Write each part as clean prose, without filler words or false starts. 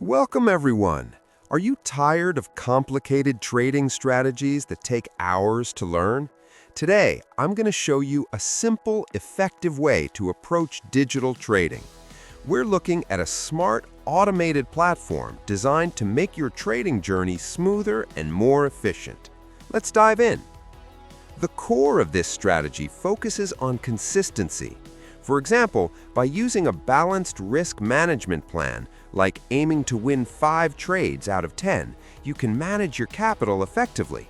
Welcome, everyone. Are you tired of complicated trading strategies that take hours to learn? Today, I'm going to show you a simple, effective way to approach digital trading. We're looking at a smart, automated platform designed to make your trading journey smoother and more efficient. Let's dive in. The core of this strategy focuses on consistency. For example, by using a balanced risk management plan, like aiming to win 5 trades out of 10, you can manage your capital effectively.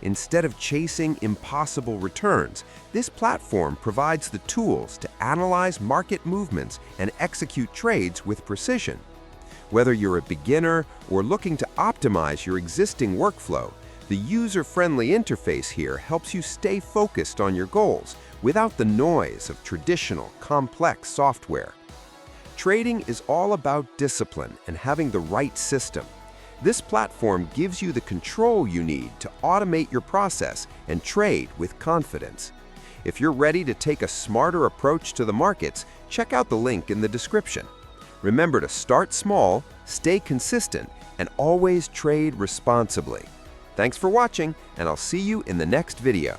Instead of chasing impossible returns, this platform provides the tools to analyze market movements and execute trades with precision. Whether you're a beginner or looking to optimize your existing workflow, the user-friendly interface here helps you stay focused on your goals without the noise of traditional, complex software. Trading is all about discipline and having the right system. This platform gives you the control you need to automate your process and trade with confidence. If you're ready to take a smarter approach to the markets, check out the link in the description. Remember to start small, stay consistent, and always trade responsibly. Thanks for watching, and I'll see you in the next video.